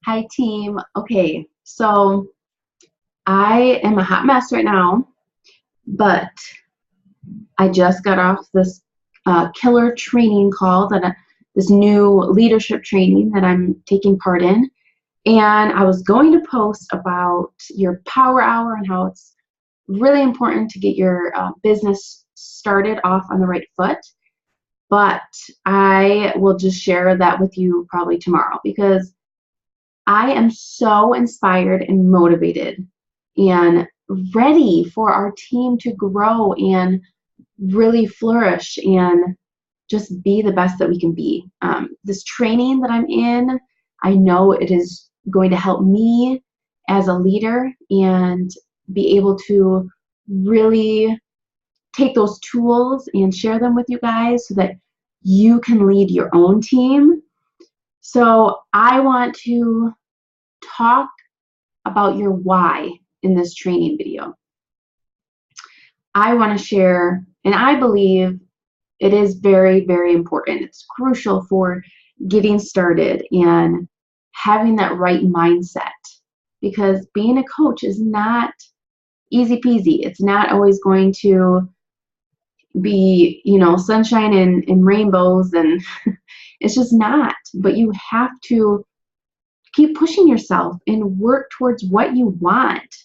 Hi, team. Okay, so I am a hot mess right now, but I just got off this killer training call this new leadership training that I'm taking part in. And I was going to post about your power hour and how it's really important to get your business started off on the right foot. But I will just share that with you probably tomorrow because I am so inspired and motivated and ready for our team to grow and really flourish and just be the best that we can be. This training that I'm in, I know it is going to help me as a leader and be able to really take those tools and share them with you guys so that you can lead your own team. So I want to talk about your why in this training video. I want to share, and I believe it is very, very important. It's crucial for getting started and having that right mindset because being a coach is not easy peasy. It's not always going to be, sunshine and rainbows, and it's just not. But you have to keep pushing yourself and work towards what you want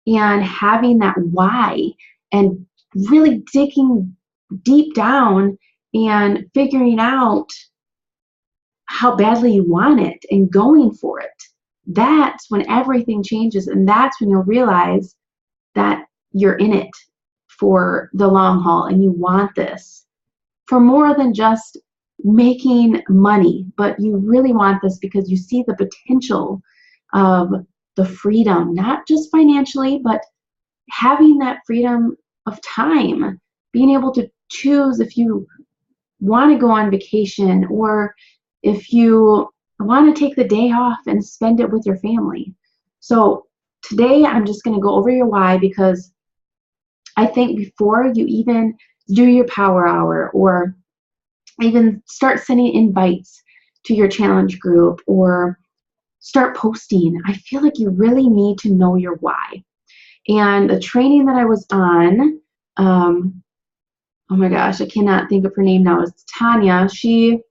and having that why and really digging deep down and figuring out how badly you want it and going for it. That's when everything changes, and that's when you'll realize that you're in it for the long haul and you want this for more than just making money, but you really want this because you see the potential of the freedom, not just financially, but having that freedom of time, being able to choose if you want to go on vacation or if you want to take the day off and spend it with your family. So today I'm just going to go over your why because I think before you even do your power hour or even start sending invites to your challenge group or start posting, I feel like you really need to know your why. And the training that I was on, oh my gosh, I cannot think of her name now. It's Tanya. She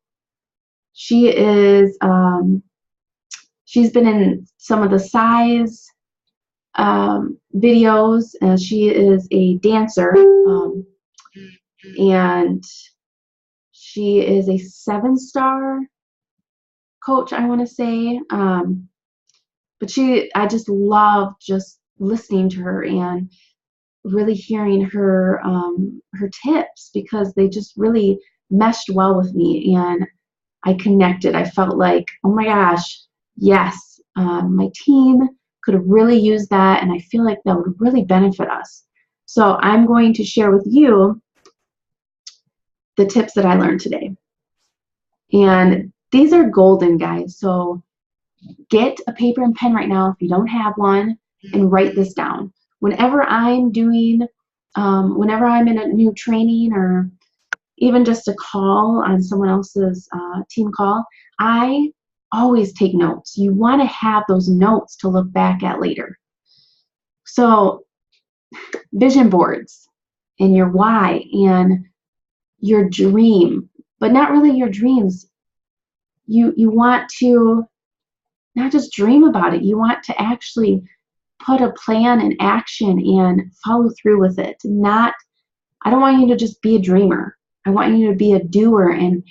is she's been in some of the size videos, and she is a dancer, and she is a 7-star coach, I want to say. But I just love just listening to her and really hearing her tips because they just really meshed well with me and I connected. I felt like, oh my gosh, yes, my team could really use that, and I feel like that would really benefit us. So I'm going to share with you the tips that I learned today. And these are golden, guys. So get a paper and pen right now if you don't have one and write this down. Whenever I'm in a new training or even just a call on someone else's team call, I always take notes. You want to have those notes to look back at later. So vision boards and your why and your dream, but not really your dreams. You want to not just dream about it. You want to actually put a plan in action and follow through with it. I don't want you to just be a dreamer. I want you to be a doer and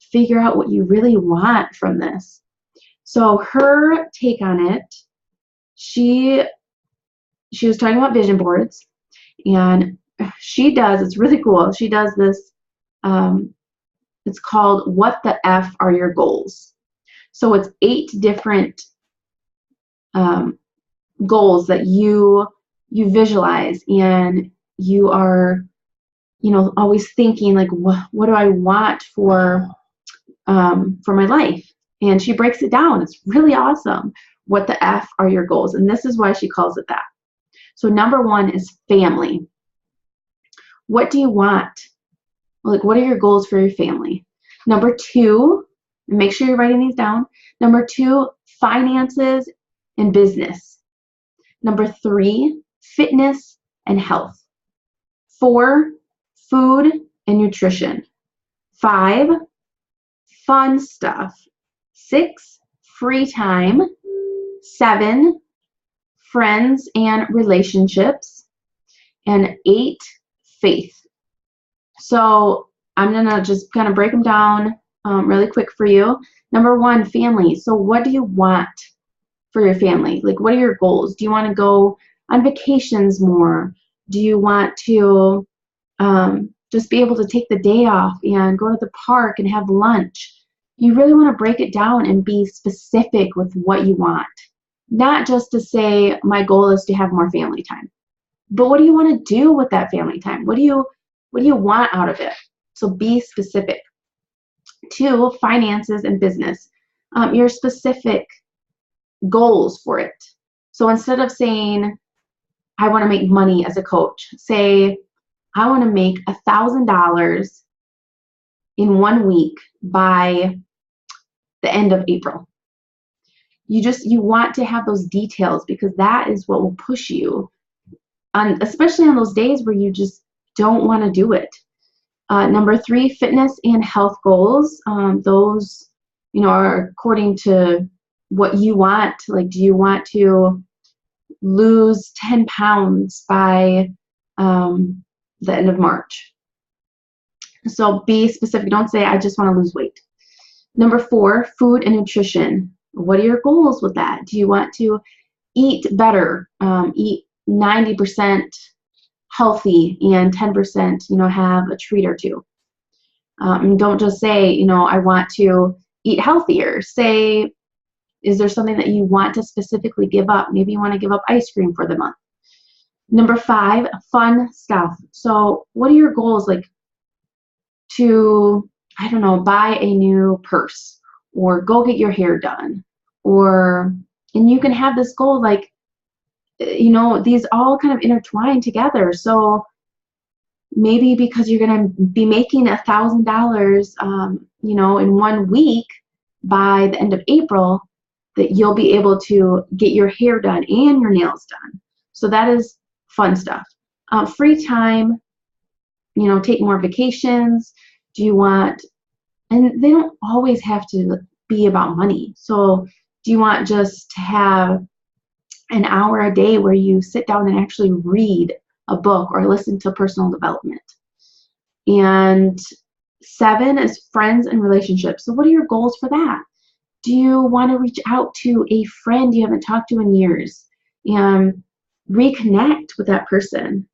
figure out what you really want from this. So her take on it, she was talking about vision boards, and it's really cool. She does this, it's called What the F Are Your Goals? So it's 8 different goals that you visualize, and you are always thinking like, what do I want for my life? And she breaks it down. It's really awesome. What the F are your goals? And this is why she calls it that. So number 1 is family. What do you want? Like, what are your goals for your family? Number 2, And make sure you're writing these down. Number 2, finances and business. Number 3, fitness and health. 4, food and nutrition. 5, fun stuff. 6, free time. 7, friends and relationships. And 8, faith. So I'm going to just kind of break them down really quick for you. Number 1, family. So what do you want for your family? Like, what are your goals? Do you want to go on vacations more? Do you want to just be able to take the day off and go to the park and have lunch? You really want to break it down and be specific with what you want. Not just to say, my goal is to have more family time. But what do you want to do with that family time? What do you want out of it? So be specific. 2, finances and business. Your specific goals for it. So instead of saying, I want to make money as a coach, say, I want to make $1,000 in 1 week by the end of April. You want to have those details, because that is what will push you on, especially on those days where you just don't want to do it. Number 3, fitness and health goals. Those, are according to what you want. Like, do you want to lose 10 pounds by the end of March? So be specific. Don't say, I just want to lose weight. Number 4, food and nutrition. What are your goals with that? Do you want to eat better, eat 90% healthy and 10%, have a treat or two? And don't just say, I want to eat healthier. Say, is there something that you want to specifically give up? Maybe you want to give up ice cream for the month. Number 5, fun stuff. So what are your goals? Like, to, I don't know, buy a new purse, or go get your hair done, and you can have this goal, like, these all kind of intertwine together. So maybe because you're going to be making $1,000, in 1 week by the end of April, that you'll be able to get your hair done and your nails done. So that is fun stuff. Free time, take more vacations. Do you want, and they don't always have to be about money. So do you want just to have an hour a day where you sit down and actually read a book or listen to personal development? And 7 is friends and relationships. So what are your goals for that? Do you want to reach out to a friend you haven't talked to in years and reconnect with that person?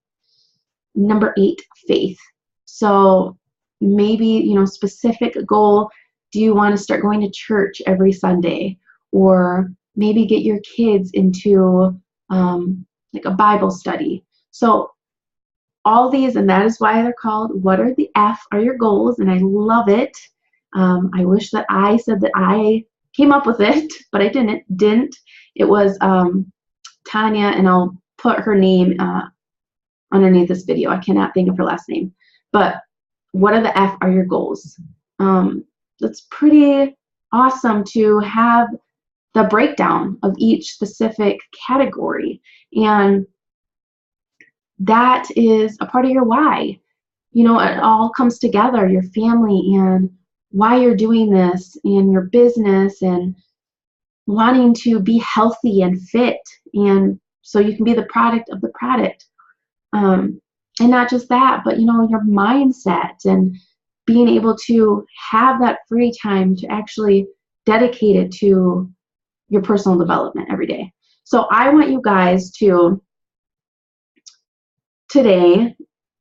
Number 8, faith. So maybe, specific goal. Do you want to start going to church every Sunday? Or maybe get your kids into like a Bible study. So all these, and that is why they're called What Are the F Are Your Goals? And I love it. I wish that I said that I came up with it, but I didn't. It was Tanya, and I'll put her name underneath this video. I cannot think of her last name. But what are the F are your goals? That's pretty awesome to have the breakdown of each specific category. And that is a part of your why. It all comes together, your family and why you're doing this, and your business, and wanting to be healthy and fit, and so you can be the product of the product. And not just that, but your mindset, and being able to have that free time to actually dedicate it to your personal development every day. So I want you guys to, today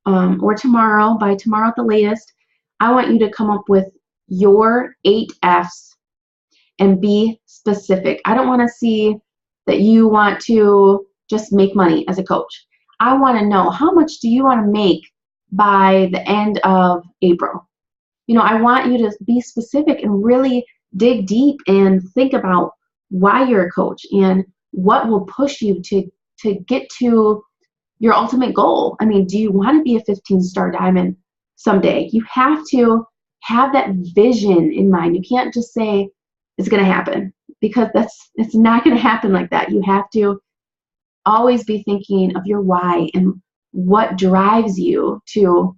or tomorrow, by tomorrow at the latest, I want you to come up with your 8 F's and be specific. I don't want to see that you want to just make money as a coach. I want to know, how much do you want to make by the end of April? I want you to be specific and really dig deep and think about why you're a coach and what will push you to get to your ultimate goal. I mean, do you want to be a 15-star diamond someday? You have to have that vision in mind. You can't just say it's going to happen, because it's not going to happen like that. You have to always be thinking of your why and what drives you to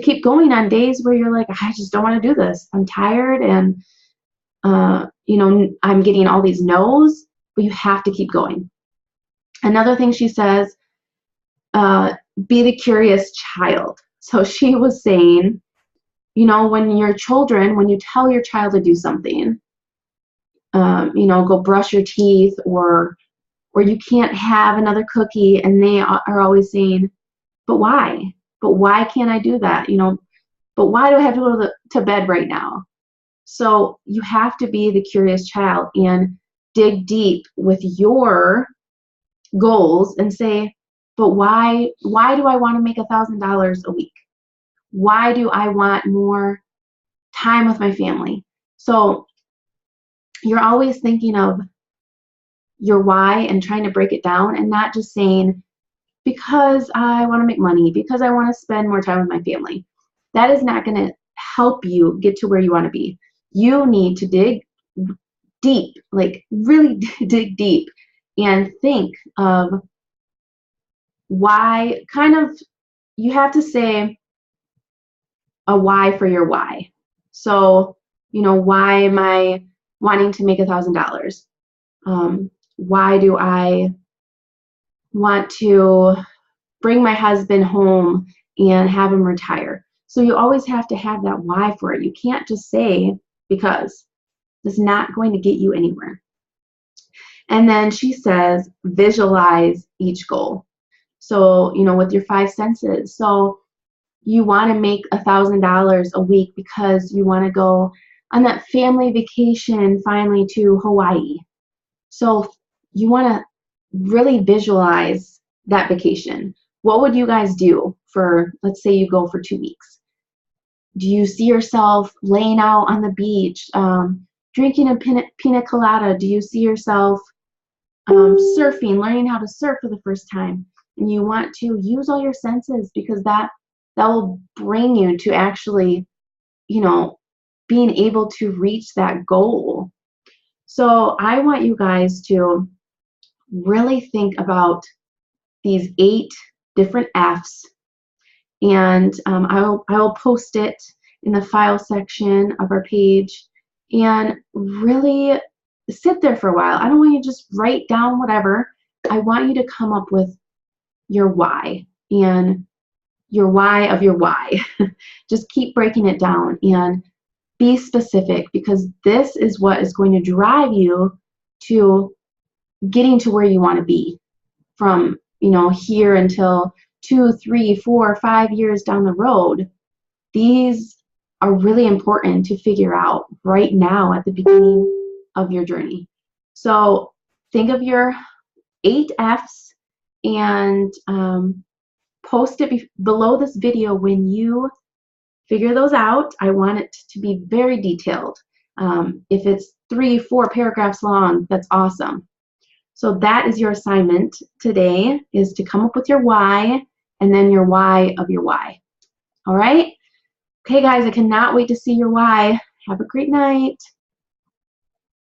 keep going on days where you're like, I just don't want to do this. I'm tired, and I'm getting all these no's, but you have to keep going. Another thing she says, be the curious child. So she was saying, when you tell your child to do something, go brush your teeth, or you can't have another cookie, and they are always saying, but why? But why can't I do that? But why do I have to go to bed right now? So you have to be the curious child and dig deep with your goals and say, but why do I want to make $1,000 a week? Why do I want more time with my family? So you're always thinking of your why and trying to break it down, and not just saying, because I want to make money, because I want to spend more time with my family. That is not going to help you get to where you want to be. You need to dig deep, like really dig deep, and think of why. You have to say a why for your why. So, why am I wanting to make $1,000? Why do I want to bring my husband home and have him retire? So you always have to have that why for it. You can't just say because. It's not going to get you anywhere. And then she says, visualize each goal. So, with your 5 senses. So you want to make $1,000 a week because you want to go on that family vacation finally to Hawaii. So you want to really visualize that vacation. What would you guys do for, let's say you go for 2 weeks? Do you see yourself laying out on the beach, drinking a pina colada? Do you see yourself surfing, learning how to surf for the first time? And you want to use all your senses, because that will bring you to actually, being able to reach that goal. So I want you guys to really think about these 8 different F's, and I will post it in the file section of our page, and really sit there for a while. I don't want you to just write down whatever. I want you to come up with your why, and your why of your why. Just keep breaking it down and be specific, because this is what is going to drive you to getting to where you want to be from, here until 2, 3, 4, 5 years down the road. These are really important to figure out right now at the beginning of your journey. So think of your 8 F's and post it below this video when you figure those out. I want it to be very detailed. If it's 3, 4 paragraphs long, that's awesome. So that is your assignment today, is to come up with your why and then your why of your why. All right? Okay, guys, I cannot wait to see your why. Have a great night.